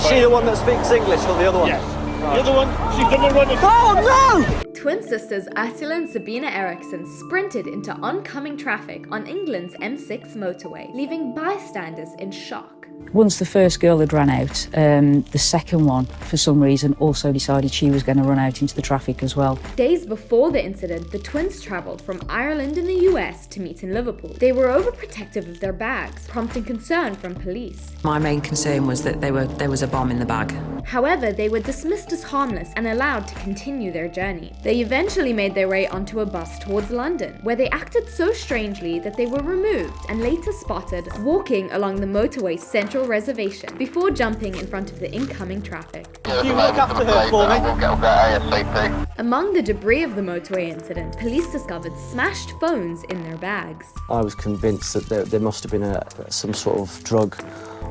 Is she the one that speaks English or the other one? Yes. The other one, she's the one running. Oh no! Twin sisters Ursula and Sabina Eriksson sprinted into oncoming traffic on England's M6 motorway, leaving bystanders in shock. Once the first girl had run out, the second one, for some reason, also decided she was going to run out into the traffic as well. Days before the incident, the twins travelled from Ireland in the US to meet in Liverpool. They were overprotective of their bags, prompting concern from police. My main concern was that there was a bomb in the bag. However, they were dismissed as harmless and allowed to continue their journey. They eventually made their way onto a bus towards London, where they acted so strangely that they were removed and later spotted walking along the motorway's central reservation before jumping in front of the incoming traffic. Can you look after her for me? Among the debris of the motorway incident, police discovered smashed phones in their bags. I was convinced that there must have been some sort of drug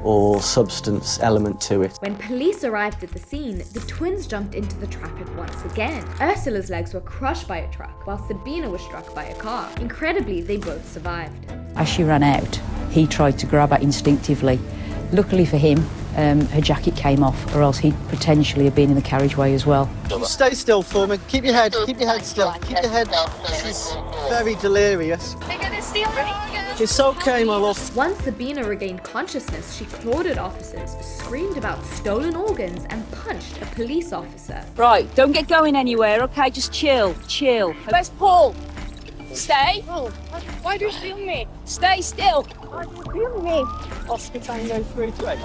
or substance element to it. When police arrived at the scene, the twins jumped into the traffic once again. Ursula's legs were crushed by a truck, while Sabina was struck by a car. Incredibly, they both survived. As she ran out, he tried to grab her instinctively. Luckily for him, her jacket came off, or else he'd potentially have been in the carriageway as well. Stay still for me. Keep your head still. Keep your head. She's very delirious. They're gonna steal my organs. It's okay, my love. Once Sabina regained consciousness, she clawed at officers, screamed about stolen organs, and punched a police officer. Right, don't get going anywhere, okay? Just chill. Where's Paul? Stay. Oh, why do you steal me? Stay still. Why do you steal me? Oscar Tango 3-2-8.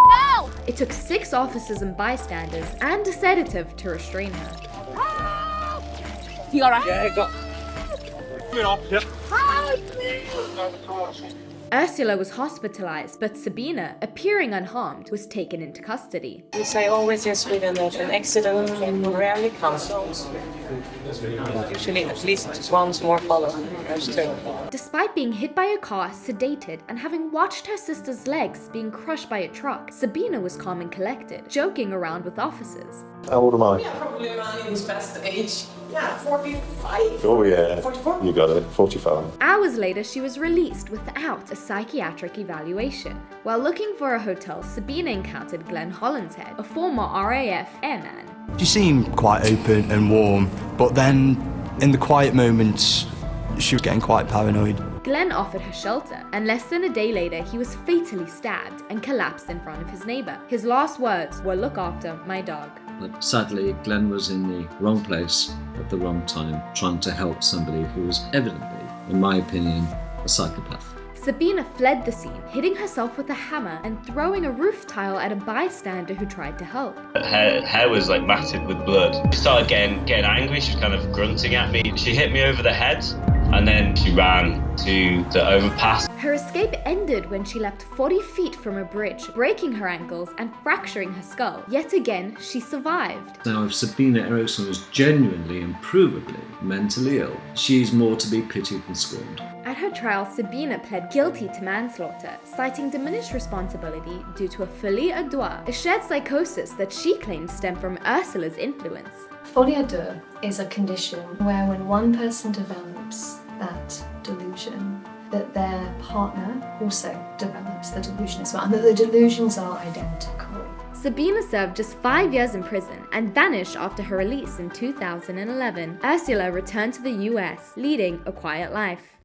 No! It took 6 officers and bystanders and a sedative to restrain her. You alright? Yeah, I got. Ursula was hospitalized, but Sabina, appearing unharmed, was taken into custody. We say always in Sweden that an accident rarely comes. Usually at least once more following. There's 2. Despite being hit by a car, sedated, and having watched her sister's legs being crushed by a truck, Sabina was calm and collected, joking around with officers. How old am I? Yeah, probably around in his best age. Yeah, 45. Oh yeah, 44? you got it, 45. Hours later, she was released without a psychiatric evaluation. While looking for a hotel, Sabina encountered Glenn Hollinshead, a former RAF airman. She seemed quite open and warm, but then in the quiet moments, she was getting quite paranoid. Glenn offered her shelter, and less than a day later, he was fatally stabbed and collapsed in front of his neighbor. His last words were, "Look after my dog." But sadly, Glenn was in the wrong place at the wrong time, trying to help somebody who was evidently, in my opinion, a psychopath. Sabina fled the scene, hitting herself with a hammer and throwing a roof tile at a bystander who tried to help. Her hair was like matted with blood. She started getting angry, she was kind of grunting at me. She hit me over the head and then she ran to the overpass. Her escape ended when she leapt 40 feet from a bridge, breaking her ankles and fracturing her skull. Yet again, she survived. Now, if Sabina Eriksson was genuinely and provably mentally ill, she's more to be pitied than scorned. At her trial, Sabina pled guilty to manslaughter, citing diminished responsibility due to a folie à deux, a shared psychosis that she claimed stemmed from Ursula's influence. Folie à deux is a condition where when one person develops that delusion, that their partner also develops the delusion as well, and that the delusions are identical. Sabina served just 5 years in prison and vanished after her release in 2011. Ursula returned to the US, leading a quiet life.